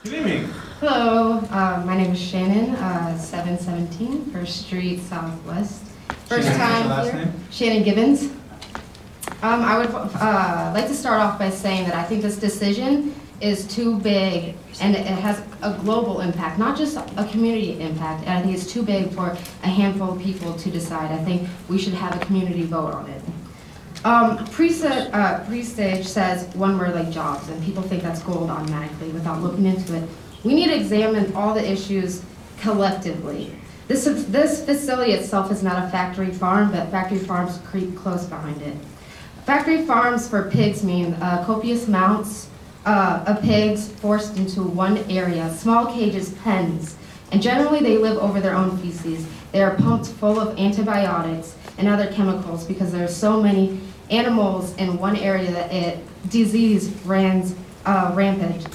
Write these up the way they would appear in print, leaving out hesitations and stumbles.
Good evening. Hello, my name is Shannon, 717 First Street Southwest. First Shannon, time what's your here. last name? Shannon Gibbons. I would like to start off by saying that I think this decision is too big and it has a global impact, not just a community impact. And I think it's too big for a handful of people to decide. I think we should have a community vote on it. Prestage says one word like jobs, and people think that's gold automatically without looking into it. We need to examine all the issues collectively. This facility itself is not a factory farm, but factory farms creep close behind it. Factory farms for pigs mean copious amounts of pigs forced into one area, small cages, pens, and generally they live over their own feces. They are pumped full of antibiotics and other chemicals because there are so many animals in one area that disease runs rampant.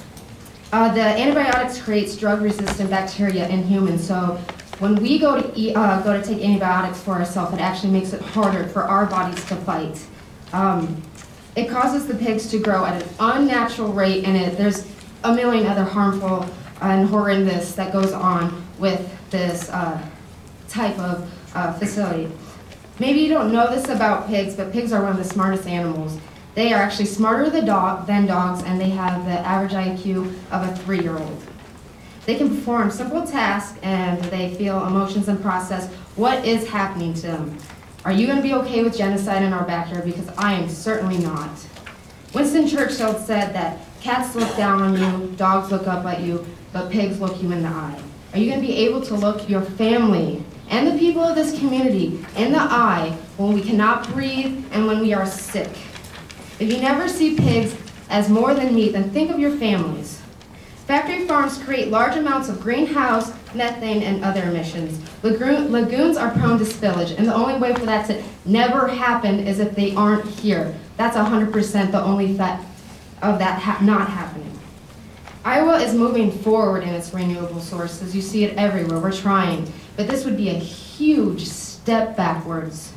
The antibiotics creates drug-resistant bacteria in humans, so when we go to take antibiotics for ourselves, it actually makes it harder for our bodies to fight. It causes the pigs to grow at an unnatural rate, and there's a million other harmful and horrendous that goes on with this type of facility. Maybe you don't know this about pigs, but pigs are one of the smartest animals. They are actually smarter than dogs, and they have the average IQ of a 3-year-old. They can perform simple tasks, and they feel emotions and process what is happening to them. Are you going to be okay with genocide in our backyard? Because I am certainly not. Winston Churchill said that cats look down on you, dogs look up at you, but pigs look you in the eye. Are you going to be able to look your family and the people of this community in the eye when we cannot breathe and when we are sick? If you never see pigs as more than meat, then think of your families. Factory farms create large amounts of greenhouse, methane, and other emissions. Lagoons are prone to spillage, and the only way for that to never happen is if they aren't here. That's 100% the only fact of that not happening. Iowa is moving forward in its renewable sources. You see it everywhere. We're trying. But this would be a huge step backwards.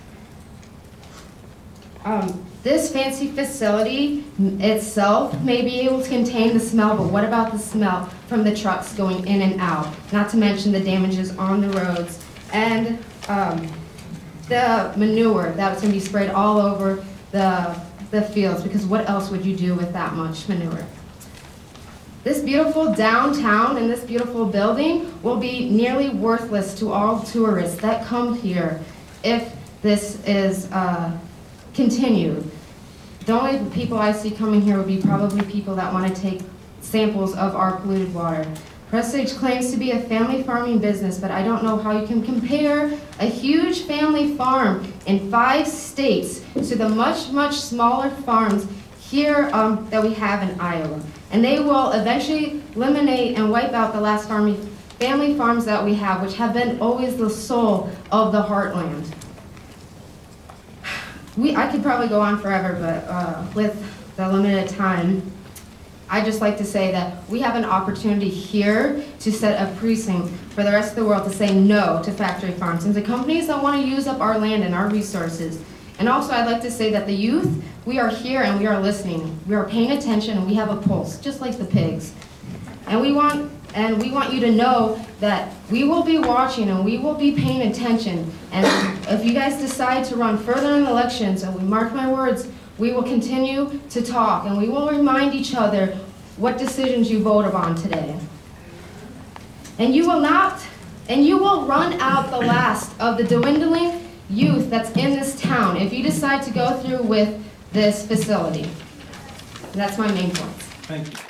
This fancy facility itself may be able to contain the smell, but what about the smell from the trucks going in and out? Not to mention the damages on the roads and the manure that's going to be sprayed all over the fields, because what else would you do with that much manure? This beautiful downtown and this beautiful building will be nearly worthless to all tourists that come here if this is continued. The only people I see coming here would be probably people that want to take samples of our polluted water. Prestige claims to be a family farming business, but I don't know how you can compare a huge family farm in 5 states to the much, much smaller farms here that we have in Iowa. And they will eventually eliminate and wipe out the last family farms that we have, which have been always the soul of the heartland. I could probably go on forever, but with the limited time, I'd just like to say that we have an opportunity here to set a precinct for the rest of the world to say no to factory farms and to companies that want to use up our land and our resources. And also, I'd like to say that the youth, we are here and we are listening. We are paying attention and we have a pulse, just like the pigs. And we want you to know that we will be watching and we will be paying attention. And if you guys decide to run further in elections, and we mark my words, we will continue to talk and we will remind each other what decisions you voted on today. And you will run out the last of the dwindling youth that's in this town if you decide to go through with this facility. And that's my main point. Thank you.